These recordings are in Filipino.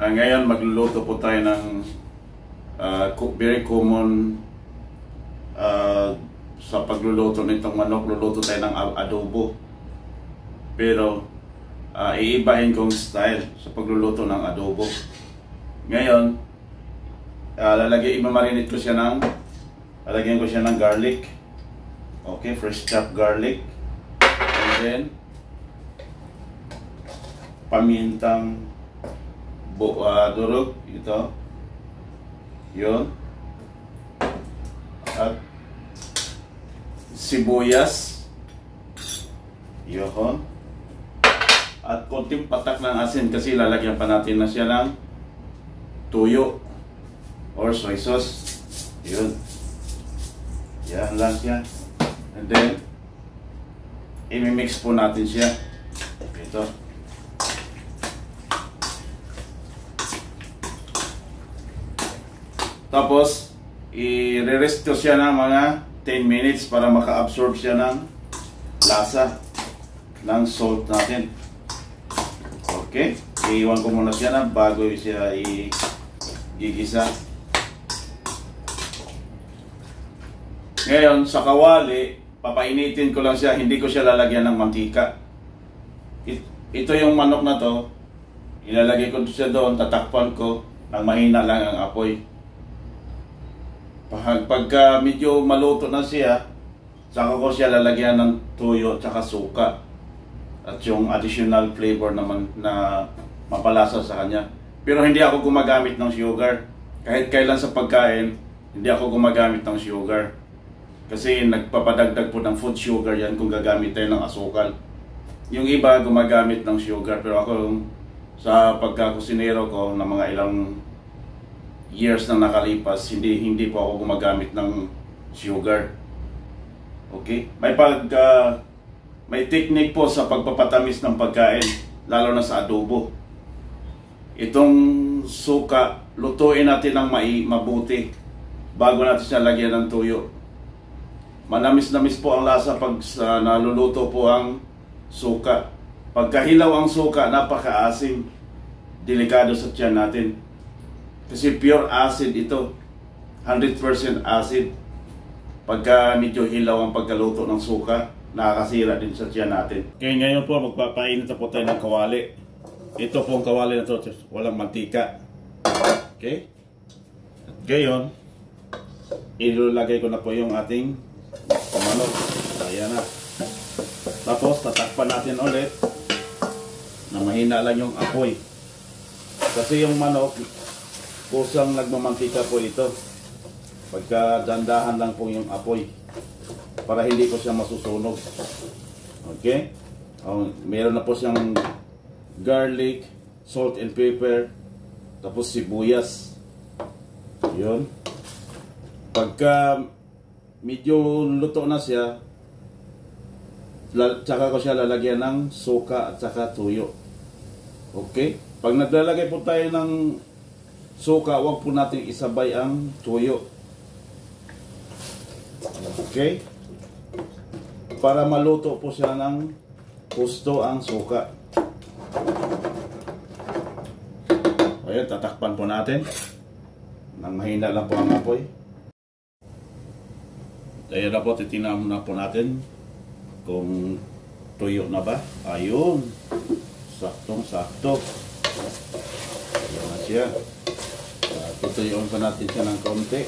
Ngayon magluluto po tayo ng very common sa pagluluto nitong manok. Luluto tayo ng adobo. Pero iibahin kong style sa pagluluto ng adobo. Ngayon, imamarinate ko siya lalagyan ko siya ng garlic. Okay, fresh chopped garlic. And then, pamintang durog, ito. Yun. At sibuyas. Yun. At konting patak ng asin kasi lalagyan pa natin na siya ng tuyo or soy sauce. Yun. Yan lang siya. And then, i-mix po natin siya. Ito. Tapos, i-rest ko siya ng mga 10 minutes para maka-absorb siya ng lasa ng salt natin. Okay? Iiwan ko muna siya na bago siya i-gigisa. Ngayon, sa kawali, papainitin ko lang siya. Hindi ko siya lalagyan ng mantika. Ito yung manok na to. Ilalagay ko siya doon, tatakpan ko nang mahina lang ang apoy. Pagka medyo maluto na siya, saka ko siya lalagyan ng tuyo at saka suka. At yung additional flavor naman na mapalasa sa kanya. Pero hindi ako gumagamit ng sugar. Kahit kailan sa pagkain, hindi ako gumagamit ng sugar. Kasi nagpapadagdag po ng food sugar yan kung gagamit tayo ng asukal. Yung iba gumagamit ng sugar, pero ako sa pagkakusinero ko na mga ilang years na nakalipas, hindi po ako gumagamit ng sugar. Okay? May technique po sa pagpapatamis ng pagkain, lalo na sa adobo. Itong suka, lutuin natin ng mabuti bago natin siya lagyan ng tuyo. Manamis-namis po ang lasa pag naluluto po ang suka. Pagkahilaw ang suka, napaka-asim. Delikado sa tiyan natin. Kasi pure acid ito. 100% acid. Pagka medyo hilaw ang pagkaluto ng suka, nakakasira din sa tiyan natin. Okay, ngayon po magpapainit na po tayo ng kawali. Ito po ang kawali na ito, walang mantika. Okay? At ngayon, ilulagay ko na po yung ating manok. Ayan na. Tapos tatakpan natin ulit na mahina lang yung apoy. Kasi yung manok, kusang nagmamantika po ito. Pagka dandahan lang po yung apoy para hindi po siya masusunog. Okay? Meron na po siyang garlic, salt and pepper, tapos sibuyas. Yun. Pagka medyo luto na siya, tsaka ko siya lalagyan ng suka at saka tuyo. Okay? Pag naglalagay po tayo ng suka, huwag po natin isabay ang tuyo. Okay? Para maluto po siya ng gusto ang suka. Ayan, tatakpan po natin nang mahina lang po ang apoy. Ayan na po, titingnan na po natin kung tuyo na ba. Ayun, saktong-sakto. Ayan na siya. Tutuyuin pa natin siya ng konti.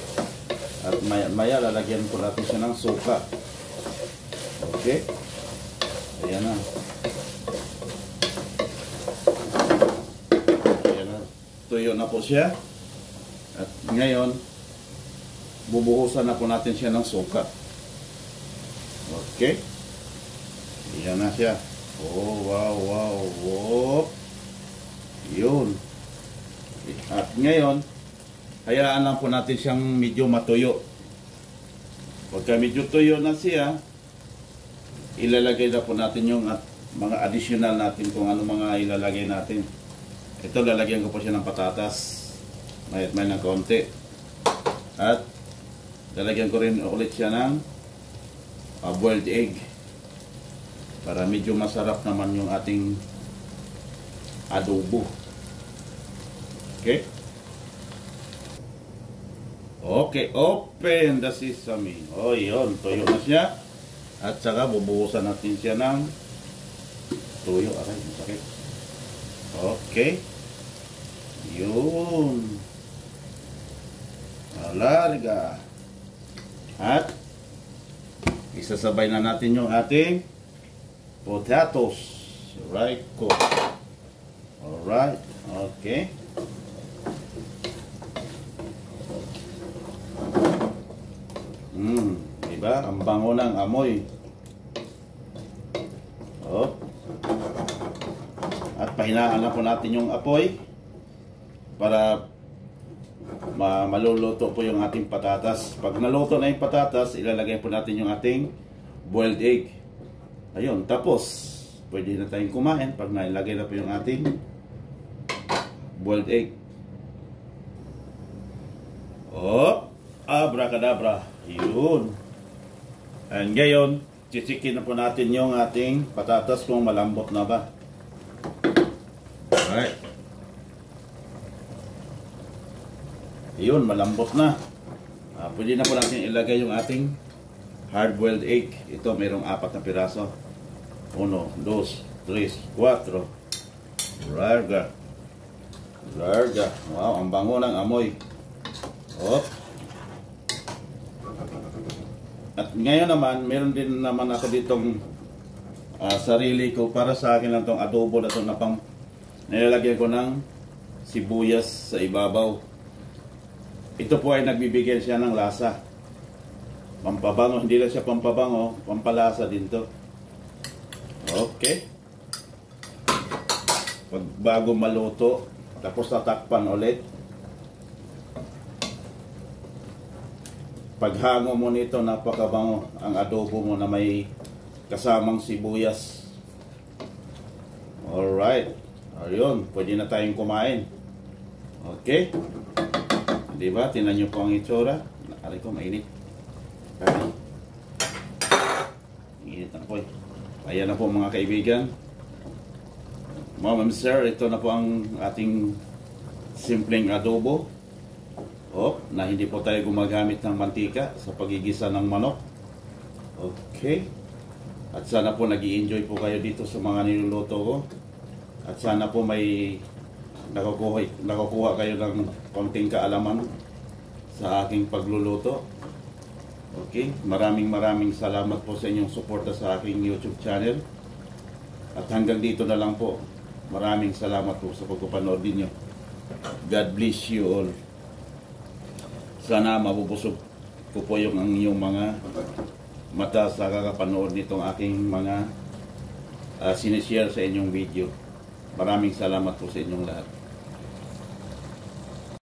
At maya lalagyan po natin siya ng suka. Okay? Ayan na. Ayan na. Tuyo na po siya. At ngayon, bubuhusan na po natin siya ng suka. Okay? Ayan na siya. Oh, wow, wow, wow. Yun. At ngayon, hayaan lang po natin siyang medyo matuyo. Pagka medyo tuyo na siya, ilalagay na po natin yung mga additional natin kung ano mga ilalagay natin. Ito, lalagyan ko po siya ng patatas. May ng konti. At lalagyan ko rin ulit siya ng boiled egg. Para medyo masarap naman yung ating adobo. Okay. Okay, open the sesame. O, yun. Tuyo na siya. At saka bubuhusan natin siya ng tuyo. Aray, masakit. Okay. Yun. Alarga. At isasabay na natin yung ating potatoes. Right, cook. Alright. Okay. Diba? Ang bango ng amoy. Oh. At pahinaan na po natin yung apoy para maluluto po yung ating patatas. Pag naluto na yung patatas, ilalagay po natin yung ating boiled egg. Ayun, tapos pwede na tayong kumain pag nailagay na po yung ating boiled egg. Oh, abracadabra. Yun. And ngayon, chichikin na po natin yung ating patatas kung malambot na ba. Alright. Yun, malambot na. Pwede na po natin ilagay yung ating hard-boiled egg. Ito, mayroong 4 na piraso. 1, 2, 3, 4. Larga. Larga. Wow, ang bango ng amoy. Oh. At ngayon naman, meron din naman ako ditong sarili ko. Para sa akin lang itong adobo na ito na pang nilalagyan ko ng sibuyas sa ibabaw. Ito po ay nagbibigay siya ng lasa. Pampabango, hindi lang siya pampabango, pampalasa din to. Okay. Pag bago maluto, tapos tatakpan ulit. Paghango mo nito, napakabango ang adobo mo na may kasamang sibuyas. Alright. Ayun, pwede na tayong kumain. Okay. Diba? Tingnan nyo po ang itsura. Aray ko, mainit. Init na po eh. Ayan na po mga kaibigan. Ma'am and sir, ito na po ang ating simpleng adobo. Na hindi po tayo gumagamit ng mantika sa pagigisa ng manok. Okay. At sana po nag-i-enjoy po kayo dito sa mga niluluto ko. At sana po may nakukuha kayo ng konting kaalaman sa aking pagluluto. Okay. Maraming salamat po sa inyong suporta sa aking YouTube channel. At hanggang dito na lang po. Maraming salamat po sa pagpapanood ninyo. God bless you all. Sana mabubusog ko po yung inyong mga mata sa kakapanood nitong aking mga sinishare sa inyong video. Maraming salamat po sa inyong lahat.